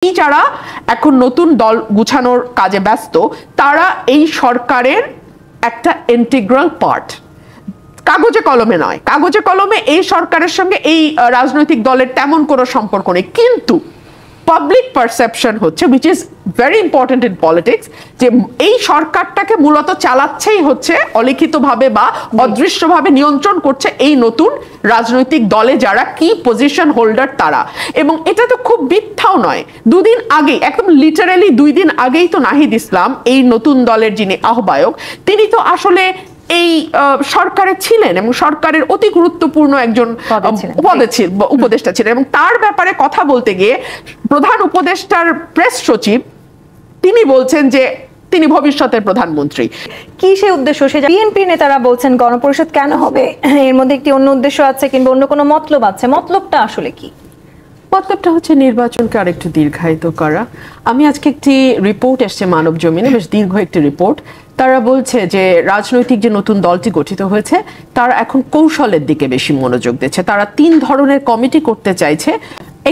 যারা এখন নতুন দল গুছানোর কাজে ব্যস্ত তারা এই সরকারের একটা ইন্টিগ্রাল পার্ট, কাগজে কলমে নয়। কাগজে কলমে এই সরকারের সঙ্গে এই রাজনৈতিক দলের তেমন কোনো সম্পর্ক নেই, কিন্তু পাবলিক পারসেপশন হচ্ছে, which is very important in politics, যে এই সরকারটাকে মূলত চালাচ্ছেই হচ্ছে অলিখিতভাবে বা অদৃশ্যভাবে নিয়ন্ত্রণ করছে এই নতুন রাজনৈতিক দলে যারা কি পজিশন হোল্ডার তারা। এবং এটা তো খুব মিথ্যাও নয়, দুদিন আগেই, একদম লিটারালি 2 দিন আগেই তো নাহিদ ইসলাম এই নতুন দলের যিনি আহ্বায়ক, তিনি তো আসলে এই সরকারে ছিলেন এবং সরকারের অতি গুরুত্বপূর্ণ একজন উপদেষ্টা ছিলেন। এবং তার ব্যাপারে কথা বলতে গিয়ে প্রধান উপদেষ্টার প্রেস সচিব তিনি বলছেন যে তিনি ভবিষ্যতের প্রধানমন্ত্রী। কি সেই উদ্দেশ্য? সে বিএনপি নেতারা বলছেন গণপরিষদ কেন হবে, এর মধ্যে একটি অন্য উদ্দেশ্য আছে কিংবা অন্য কোনো মতলব আছে, মতলবটা আসলে কি? মতলবটা হচ্ছে নির্বাচনকে আরেকটু দীর্ঘায়িত করা। আমি আজকে একটি রিপোর্ট এসছে মানব জমিনে, বেশ দীর্ঘ একটি রিপোর্ট। তারা বলছে যে রাজনৈতিক যে নতুন দলটি গঠিত হয়েছে তারা এখন কৌশলের দিকে বেশি মনোযোগ দিচ্ছে। তারা 3 ধরনের কমিটি করতে চাইছে।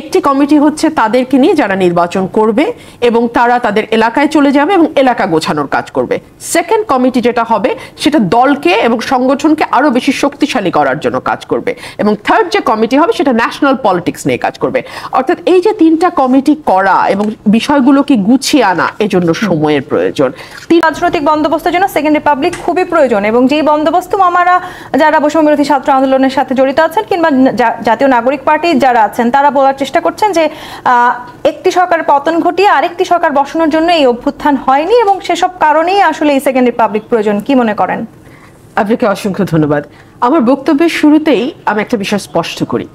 একটি কমিটি হচ্ছে তাদেরকে নিয়ে যারা নির্বাচন করবে এবং তারা তাদের এলাকায় চলে যাবে এবং এলাকা গোছানোর কাজ করবে। সেকেন্ড কমিটি যেটা হবে সেটা দলকে এবং সংগঠনকে আরো বেশি শক্তিশালী করার জন্য কাজ করবে। এবং থার্ড যে কমিটি হবে সেটা ন্যাশনাল পলিটিক্স নিয়ে কাজ করবে। অর্থাৎ এই যে 3টা কমিটি করা এবং বিষয়গুলোকে গুছিয়ে আনা, এজন্য সময়ের প্রয়োজন। রাজনৈতিক বন্দোবস্তের জন্য সেকেন্ড রিপাবলিক খুবই প্রয়োজন, এবং যেই বন্দোবস্ত মামারা যারা বৈষম্য বিরোধী ছাত্র আন্দোলনের সাথে জড়িত আছেন কিংবা জাতীয় নাগরিক পার্টি যারা আছেন তারা বলার চেষ্টা করছেন যে একটি সরকারের পতন ঘটিয়ে আরেকটি সরকার বসানোর জন্য এই অভ্যুত্থান হয়নি এবং সেসব কারণেই আসলে এই সেকেন্ড রিপাবলিক প্রয়োজন। কি মনে করেন? আপনাকে অসংখ্য ধন্যবাদ। আমার বক্তব্যের শুরুতেই আমি একটা বিষয় স্পষ্ট করি,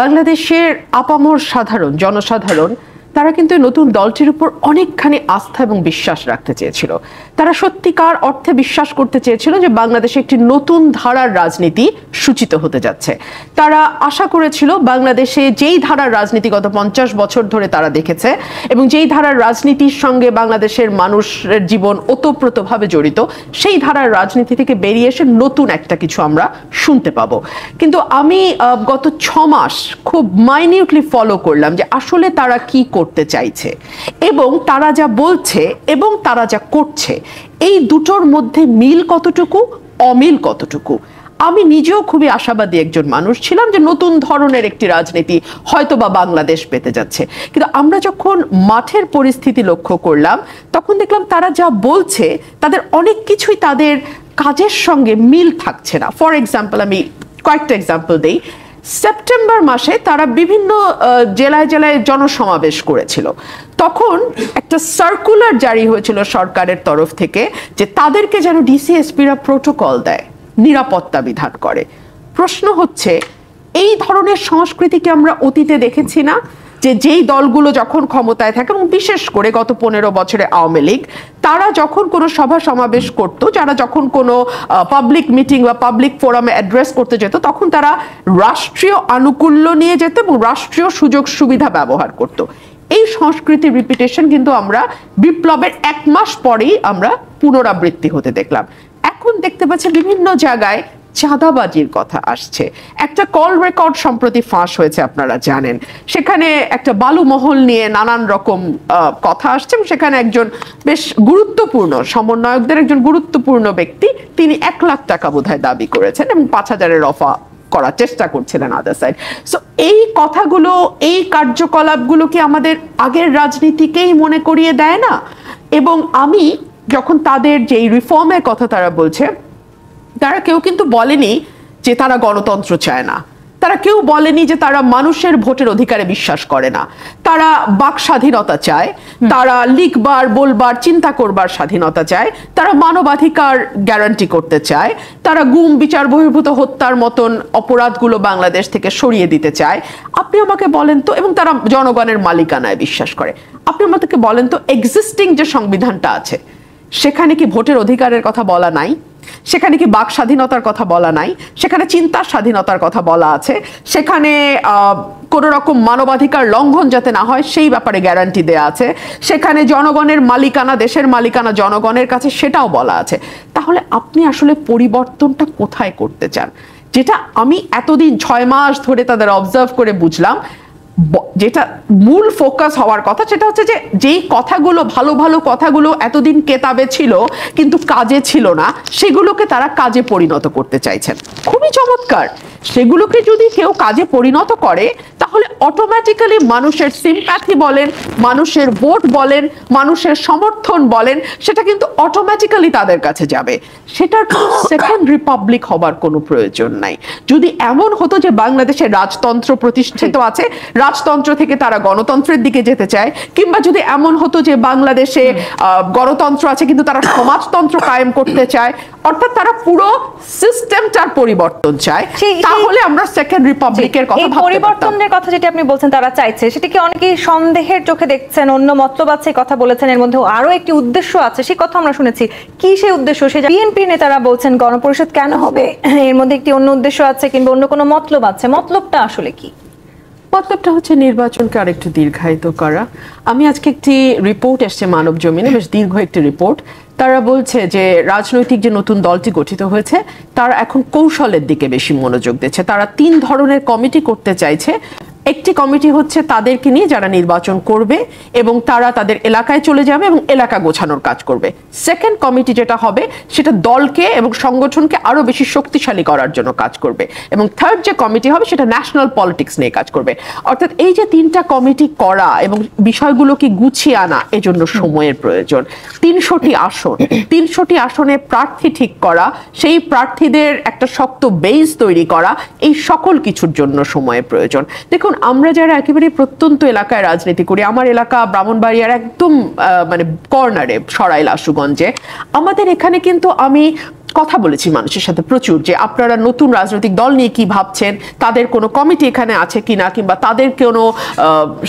বাংলাদেশের আপামর সাধারণ জনসাধারণ তারা কিন্তু নতুন দলটির উপর অনেকখানি আস্থা এবং বিশ্বাস রাখতে চেয়েছিল। তারা সত্যিকার অর্থে বিশ্বাস করতে চেয়েছিল যে বাংলাদেশে একটি নতুন ধারার রাজনীতি সূচিত হতে যাচ্ছে। তারা আশা করেছিল বাংলাদেশে যেই ধারার রাজনীতি গত 50 বছর ধরে তারা দেখেছে এবং যেই ধারার রাজনীতির সঙ্গে বাংলাদেশের মানুষের জীবন ওতপ্রোতভাবে জড়িত, সেই ধারার রাজনীতি থেকে বেরিয়ে এসে নতুন একটা কিছু আমরা শুনতে পাবো। কিন্তু আমি গত 6 মাস খুব মাইনিউটলি ফলো করলাম যে আসলে তারা কি করতে চাইছে এবং তারা যা বলছে এবং তারা যা করছে এই দুটোর মধ্যে মিল কতটুকু, অমিল কতটুকু। আমি নিজেও খুবই আশাবাদী একজন মানুষ ছিলাম যে নতুন ধরনের একটি রাজনীতি হয়তো বা বাংলাদেশ পেতে যাচ্ছে। কিন্তু আমরা যখন মাঠের পরিস্থিতি লক্ষ্য করলাম তখন দেখলাম তারা যা বলছে তাদের অনেক কিছুই তাদের কাজের সঙ্গে মিল থাকছে না। ফর এক্সাম্পল, আমি কয়েকটা এক্সাম্পল দেই। সেপ্টেম্বর মাসে তারা বিভিন্ন জেলায় জেলায় জনসমাবেশ করেছিল। তখন একটা সার্কুলার জারি হয়েছিল সরকারের তরফ থেকে যে তাদেরকে যেন ডিসিএসপিরা প্রোটোকল দেয়, নিরাপত্তা বিধান করে। প্রশ্ন হচ্ছে, এই ধরনের সংস্কৃতিকে আমরা অতীতে দেখেছি না? যে যেই দলগুলো যখন ক্ষমতায় থাকে এবং বিশেষ করে গত 15 বছরে আওয়ামী লীগ, তারা যখন কোনো সভা সমাবেশ করতো, যারা যখন কোনো পাবলিক মিটিং বা পাবলিক ফোরামে অ্যাড্রেস করতে যেত, তখন তারা রাষ্ট্রীয় আনুকূল্য নিয়ে যেত এবং রাষ্ট্রীয় সুযোগ সুবিধা ব্যবহার করত। এই সংস্কৃতির রিপিটেশন কিন্তু আমরা বিপ্লবের 1 মাস পরেই আমরা পুনরাবৃত্তি হতে দেখলাম। এখন দেখতে পাচ্ছি বিভিন্ন জায়গায় চাঁদাবাজির কথা আসছে। একটা কল রেকর্ড সম্প্রতি ফাঁস হয়েছে, আপনারা জানেন। সেখানে একটা বালু মহল নিয়ে নানান রকম কথা আসছে এবং সেখানে একজন বেশ গুরুত্বপূর্ণ সমন্বয়কদের একজন গুরুত্বপূর্ণ ব্যক্তি, তিনি 1 লাখ টাকা বোধহয় দাবি করেছেন এবং 5,000-এর অফা করার চেষ্টা করছিলেন আদার সাইড। সো এই কথাগুলো, এই কার্যকলাপগুলো কি আমাদের আগের রাজনীতিকেই মনে করিয়ে দেয় না? এবং আমি যখন তাদের যে রিফর্মের কথা তারা বলছে, তারা কেউ কিন্তু বলেনি যে তারা গণতন্ত্র চায় না, তারা কেউ বলেনি যে তারা মানুষের ভোটের অধিকারে বিশ্বাস করে না। তারা বাক স্বাধীনতা চায়, তারা লিখবার, বলবার, চিন্তা করবার স্বাধীনতা চায়, তারা মানবাধিকার গ্যারান্টি করতে চায়, তারা গুম, বিচার বহির্ভূত হত্যার মতন অপরাধগুলো বাংলাদেশ থেকে সরিয়ে দিতে চায়। আপনি আমাকে বলেন তো, এবং তারা জনগণের মালিকানায় বিশ্বাস করে। আপনি আমাকে বলেন তো, এক্সিস্টিং যে সংবিধানটা আছে সেখানে কি ভোটের অধিকারের কথা বলা নাই? সেখানে কি বাক স্বাধীনতার কথা বলা নাই? সেখানে চিন্তার স্বাধীনতার কথা বলা আছে? সেখানে কোন রকম মানবাধিকার লঙ্ঘন যাতে না হয় সেই ব্যাপারে গ্যারান্টি দেয়া আছে? সেখানে জনগণের মালিকানা, দেশের মালিকানা জনগণের কাছে, সেটাও বলা আছে। তাহলে আপনি আসলে পরিবর্তনটা কোথায় করতে চান? যেটা আমি এতদিন 6 মাস ধরে তাদের অবজার্ভ করে বুঝলাম, যেটা মূল ফোকাস হওয়ার কথা সেটা হচ্ছে যে যেই কথাগুলো ভালো ভালো কথাগুলো এতদিন কেতাবে ছিল কিন্তু কাজে ছিল না, সেগুলোকে তারা কাজে পরিণত করতে চাইছেন। খুবই চমৎকার। সেগুলোকে যদি কেউ কাজে পরিণত করে তাহলে অটোমেটিক্যালি মানুষের সিম্প্যাথি বলেন, মানুষের ভোট বলেন, মানুষের সমর্থন বলেন, সেটা কিন্তু অটোমেটিক্যালি তাদের কাছে যাবে। সেটার সেকেন্ড রিপাবলিক হবার কোনো প্রয়োজন নাই। যদি এমন হতো যে বাংলাদেশের রাজতন্ত্র প্রতিষ্ঠিত আছে, রাজতন্ত্র থেকে তারা গণতন্ত্রের দিকে যেতে চায়, কিংবা যদি এমন হতো যে বাংলাদেশে গণতন্ত্র আছে কিন্তু তারা সমাজতন্ত্র কায়েম করতে চায়, অর্থাৎ তারা পুরো সিস্টেমটার পরিবর্তন চায়, তাহলে আমরা সেকেন্ড রিপাবলিকের কথা ভাবতে পারতাম। পরিবর্তনের কথা যেটা আপনি বলছেন তারা চাইছে, সেটা কি অনেকেই সন্দেহের চোখে দেখছেন, অন্য মতলব আছে কথা বলেছেন, এর মধ্যে আরো একটি উদ্দেশ্য আছে সেই কথা আমরা শুনেছি। কি সেই উদ্দেশ্য? সে বিএনপি নেতারা বলছেন গণপরিষদ কেন হবে, এর মধ্যে একটি অন্য উদ্দেশ্য আছে কিংবা অন্য কোনো মতলব আছে। মতলবটা আসলে কি? মতলবটা হচ্ছে নির্বাচনকে আরেকটু দীর্ঘায়িত করা। আমি আজকে একটি রিপোর্ট এসছে মানব জমিনে, বেশ দীর্ঘ একটি রিপোর্ট। তারা বলছে যে রাজনৈতিক যে নতুন দলটি গঠিত হয়েছে তারা এখন কৌশলের দিকে বেশি মনোযোগ দিচ্ছে। তারা 3 ধরনের কমিটি করতে চাইছে। একটি কমিটি হচ্ছে তাদেরকে নিয়ে যারা নির্বাচন করবে এবং তারা তাদের এলাকায় চলে যাবে এবং এলাকা গোছানোর কাজ করবে। সেকেন্ড কমিটি যেটা হবে সেটা দলকে এবং সংগঠনকে আরো বেশি শক্তিশালী করার জন্য কাজ করবে, এবং থার্ড যে কমিটি হবে সেটা ন্যাশনাল পলিটিক্স নিয়ে কাজ করবে। অর্থাৎ এই যে 3টা কমিটি করা এবং বিষয়গুলোকে গুছিয়ে আনা, এজন্য সময়ের প্রয়োজন। 300টি আসন, 300টি আসনে প্রার্থী ঠিক করা, সেই প্রার্থীদের একটা শক্ত বেস তৈরি করা, এই সকল কিছুর জন্য সময়ের প্রয়োজন। দেখুন, আমরা যারা একেবারে প্রত্যন্ত এলাকায় রাজনীতি করি, আমার এলাকা ব্রাহ্মণবাড়িয়ার একদম মানে কর্নারে সরাইল আশুগঞ্জে, আমাদের এখানে কিন্তু আমি কথা বলেছি মানুষের সাথে প্রচুর, যে আপনারা নতুন রাজনৈতিক দল নিয়ে কি ভাবছেন, তাদের কোনো কমিটি এখানে আছে কিনা, কিংবা তাদের কোনো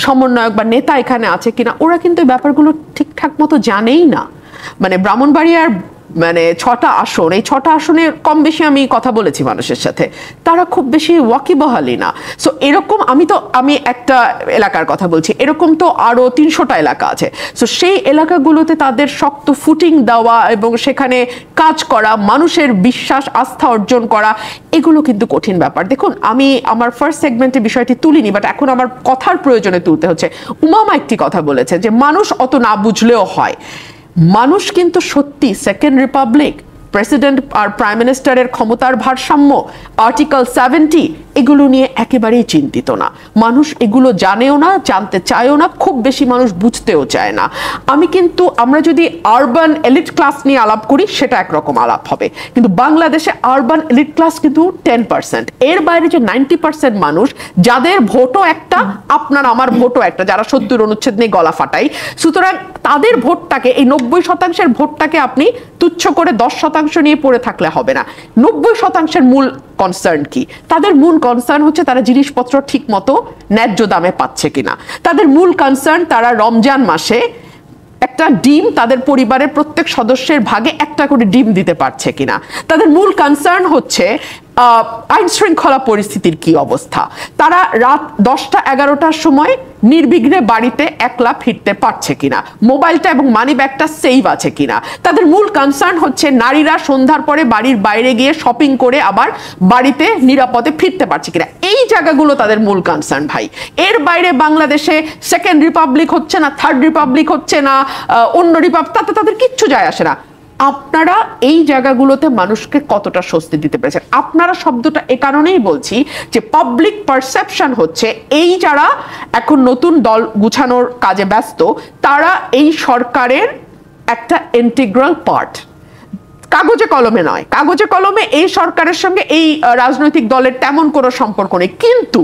সমন্বয়ক বা নেতা এখানে আছে কিনা। ওরা কিন্তু এই ব্যাপারগুলো ঠিকঠাক মতো জানেই না। মানে ব্রাহ্মণবাড়িয়ার 6টা আসন, এই 6টা আসনে কম বেশি আমি কথা বলেছি মানুষের সাথে, তারা খুব বেশি ওয়াকিবহালি না। সো এরকম আমি একটা এলাকার কথা বলছি, এরকম তো আরো 300টা এলাকা আছে। সো সেই এলাকাগুলোতে তাদের শক্ত ফুটিং দেওয়া এবং সেখানে কাজ করা, মানুষের বিশ্বাস আস্থা অর্জন করা, এগুলো কিন্তু কঠিন ব্যাপার। দেখুন, আমি আমার ফার্স্ট সেগমেন্টে বিষয়টি তুলিনি, বাট এখন আমার কথার প্রয়োজনে তুলতে হচ্ছে। উমামা একটি কথা বলেছে যে মানুষ অত না বুঝলেও হয়। মানুষ কিন্তু সত্যি সেকেন্ড রিপাবলিক, প্রেসিডেন্ট আর প্রাইম মিনিস্টারের ক্ষমতার ভারসাম্য, আর্টিকেল 70, এগুলো নিয়ে একেবারেই চিন্তিত না। মানুষ এগুলো জানেও না, জানতে চায়ও না, খুব বেশি মানুষ বুঝতেও চায় না। আমরা যদি আরবান এলিট ক্লাস নিয়ে আলাপ করি সেটা একরকম আলাপ হবে, কিন্তু বাংলাদেশে আরবান এলিট ক্লাস কিন্তু 10%। এর বাইরে যে 90% মানুষ, যাদের ভোটও একটা, আপনার আমার ভোটও একটা, যারা 70 অনুচ্ছেদ নিয়ে গলা ফাটাই, সুতরাং তাদের ভোটটাকে, এই 90%-এর ভোটটাকে আপনি তুচ্ছ করে 10% নিয়ে পড়ে থাকলে হবে না। 90%-এর মূল কনসার্ন কি? তাদের মূল কনসার্ন হচ্ছে তারা জিনিসপত্র ঠিক মতো ন্যায্য দামে পাচ্ছে কিনা। তাদের মূল কনসার্ন তারা রমজান মাসে একটা ডিম তাদের পরিবারের প্রত্যেক সদস্যের ভাগে একটা করে ডিম দিতে পারছে কিনা। তাদের মূল কনসার্ন হচ্ছে আইন শৃঙ্খলা পরিস্থিতির কি অবস্থা, তারা রাত 10টা-11টার সময় নির্বিঘ্নে বাড়িতে একলা ফিরতে পারছে কিনা, মোবাইলটা এবং মানি ব্যাগটা সেভ আছে কিনা। তাদের মূল কনসার্ন হচ্ছে নারীরা সন্ধ্যার পরে বাড়ির বাইরে গিয়ে শপিং করে আবার বাড়িতে নিরাপদে ফিরতে পারছে কিনা। এই জায়গাগুলো তাদের মূল কনসার্ন ভাই। এর বাইরে বাংলাদেশে সেকেন্ড রিপাবলিক হচ্ছে না, থার্ড রিপাবলিক হচ্ছে না, অন্য রিপাবলিক, তাতে তাদের কিচ্ছু যায় আসে না। আপনারা এই জায়গাগুলোতে মানুষকে কতটা স্বস্তি দিতে পেরেছেন? আপনারা শব্দটা এ কারণেই বলছি যে পাবলিক পারসেপশন হচ্ছে এই যারা এখন নতুন দল গুছানোর কাজে ব্যস্ত, তারা এই সরকারের একটা ইন্টিগ্রাল পার্ট। কাগজে কলমে নয়, কাগজে কলমে এই সরকারের সঙ্গে এই রাজনৈতিক দলের তেমন কোনো সম্পর্ক নেই, কিন্তু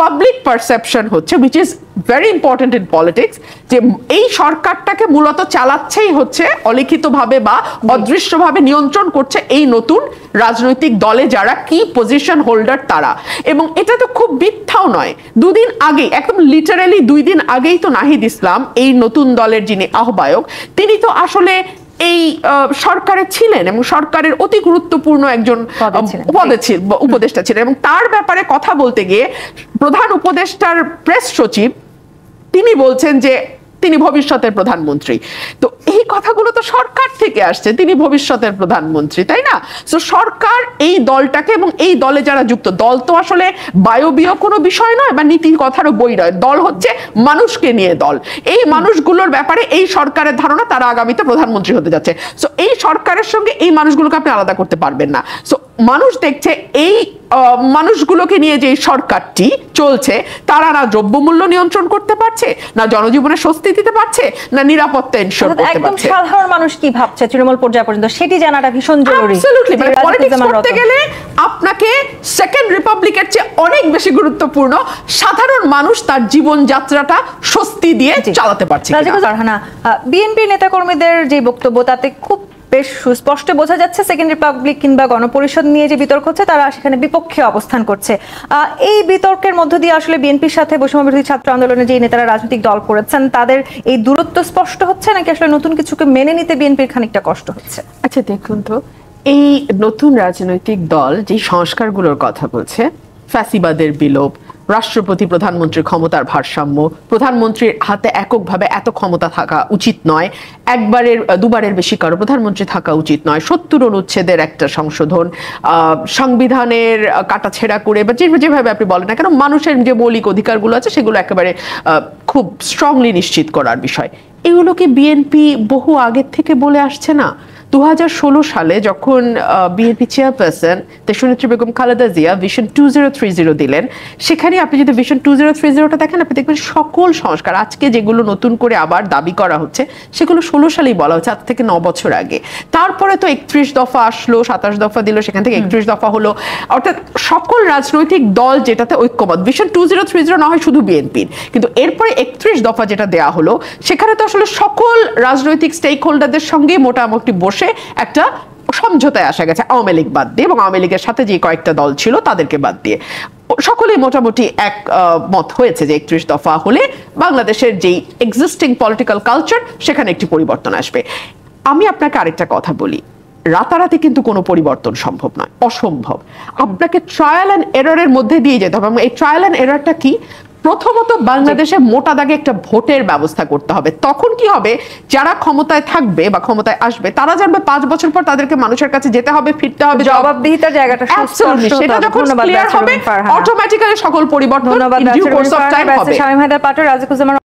পাবলিক পারসেপশন হচ্ছে, which is very important in politics, যে এই সরকারটাকে মূলত চালাচ্ছেই হচ্ছে অলিখিতভাবে বা অদৃশ্যভাবে নিয়ন্ত্রণ করছে এই নতুন রাজনৈতিক দলে যারা কি পজিশন হোল্ডার তারা। এবং এটা তো খুব মিথ্যাও নয়। 2 দিন আগে, একদম লিটারালি 2 দিন আগেই তো নাহিদ ইসলাম, এই নতুন দলের যিনি আহ্বায়ক, তিনি তো আসলে এই সরকারে ছিলেন এবং সরকারের অতি গুরুত্বপূর্ণ একজন উপদেষ্টা ছিলেন, এবং তার ব্যাপারে কথা বলতে গিয়ে প্রধান উপদেষ্টার প্রেস সচিব তিনি বলছেন যে তিনি ভবিষ্যতের প্রধানমন্ত্রী। তো এই কথাগুলো তো সরকার থেকে আসছে, তিনি ভবিষ্যতের প্রধানমন্ত্রী, তাই না? তো সরকার এই দলটাকে এবং এই দলে যারা যুক্ত, দল তো আসলে বায়বীয় কোনো বিষয় নয় বা নীতির কথারও বই নয়, দল হচ্ছে মানুষকে নিয়ে দল। এই মানুষগুলোর ব্যাপারে এই সরকারের ধারণা তারা আগামীতে প্রধানমন্ত্রী হতে যাচ্ছে। সো এই সরকারের সঙ্গে এই মানুষগুলোকে আপনি আলাদা করতে পারবেন না। সো মানুষ দেখছে এই মানুষগুলোকে নিয়ে যে সরকারটি চলছে, তারা না দ্রব্যমূল্য নিয়ন্ত্রণ করতে পারছে, না জনজীবনে স্বস্তি দিতে পারছে, না নিরাপত্তা এনশিওর করতে একদম পারছে। সাধারণ মানুষ কি ভাবছে তৃণমূল পর্যায় পর্যন্ত সেটি জানাটা ভীষণ জরুরি। অ্যাবসলিউটলি, মানে পলিটিক্স করতে গেলে আপনাকে সেকেন্ড রিপাবলিকের চেয়ে অনেক বেশি গুরুত্বপূর্ণ সাধারণ মানুষ তার জীবনযাত্রাটা স্বস্তি দিয়ে চালাতে পারছে কিনা। বিএনপি নেতাকর্মীদের যে বক্তব্য তাতে খুব বেশ সুস্পষ্ট বোঝা যাচ্ছে সেকেন্ড রিপাবলিক কিংবা গণপরিষদ নিয়ে যে বিতর্ক হচ্ছে তারা সেখানে বিপক্ষে অবস্থান করছে। এই বিতর্কের মধ্য দিয়ে আসলে বিএনপির সাথে বৈষম্যবিরোধী ছাত্র আন্দোলনে যে নেতারা রাজনৈতিক দল করেছেন তাদের এই দূরত্ব স্পষ্ট হচ্ছে, নাকি আসলে নতুন কিছুকে মেনে নিতে বিএনপির খানিকটা কষ্ট হচ্ছে? আচ্ছা দেখুন তো, এই নতুন রাজনৈতিক দল যে সংস্কারগুলোর কথা বলছে, ফ্যাসিবাদের বিলোপ, রাষ্ট্রপতি প্রধানমন্ত্রীর ক্ষমতার ভারসাম্য, প্রধানমন্ত্রীর হাতে এককভাবে এত ক্ষমতা থাকা উচিত নয়, দুবারের বেশি কারো প্রধানমন্ত্রী থাকা উচিত নয়, 70 অনুচ্ছেদের একটা সংশোধন, সংবিধানের কাটাছেড়া করে বা যেভাবে আপনি বলেন না কেন মানুষের যে মৌলিক অধিকারগুলো আছে সেগুলো একেবারে খুব স্ট্রংলি নিশ্চিত করার বিষয়, এগুলোকে বিএনপি বহু আগের থেকে বলে আসছে না? 2016 সালে যখন বিএনপি চেয়ারপারসন দেশনেত্রী বেগম খালেদা জিয়া ভিশন 2030 দিলেন, সেখানে আপনি যদি ভিশন 2030টা দেখেন, আপনি দেখবেন সকল সংস্কার আজকে যেগুলো নতুন করে আবার দাবি করা হচ্ছে সেগুলো 16 সালেই বলা হচ্ছে, আজ থেকে 9 বছর আগে। তারপরে তো 31 দফা আসলো, 27 দফা দিল, সেখান থেকে 31 দফা হলো। অর্থাৎ সকল রাজনৈতিক দল যেটাতে ঐক্যমত, ভিশন 2030 না হয় শুধু বিএনপির, কিন্তু এরপরে 31 দফা যেটা দেয়া হলো সেখানে তো আসলে সকল রাজনৈতিক স্টেক হোল্ডারদের সঙ্গে মোটামুটি বসে একটা সমঝোতায় আসা গেছে, আওয়ামী লীগ বাদ দিয়ে, এবং আওয়ামী লীগের সাথে যে কয়েকটা দল ছিল তাদেরকে বাদ দিয়ে সকলেই মোটামুটি এক মত হয়েছে যে 31 দফা হলে বাংলাদেশের যেই এক্সিস্টিং পলিটিক্যাল কালচার সেখানে একটি পরিবর্তন আসবে। আমি আপনাকে আরেকটা কথা বলি, রাতারাতি কিন্তু কোনো পরিবর্তন সম্ভব নয়, অসম্ভব। আপনাকে ট্রায়াল অ্যান্ড এররের মধ্যে দিয়ে যেতে হবে। এই ট্রায়াল অ্যান্ড এররটা কি? প্রথমত বাংলাদেশে মোটা দাগে একটা ভোটের ব্যবস্থা করতে হবে। তখন কি হবে, যারা ক্ষমতায় থাকবে বা ক্ষমতায় আসবে তারা জানবে 5 বছর পর তাদেরকে মানুষের কাছে যেতে হবে, ফিরতে হবে, জবাবদিহিতার জায়গাটা সেটা যখন ক্লিয়ার হবে অটোমেটিক্যালি সকল পরিবর্তন in due course of time হবে। শামীম হায়দার পাটোয়ারি, রাজিকুজ্জামান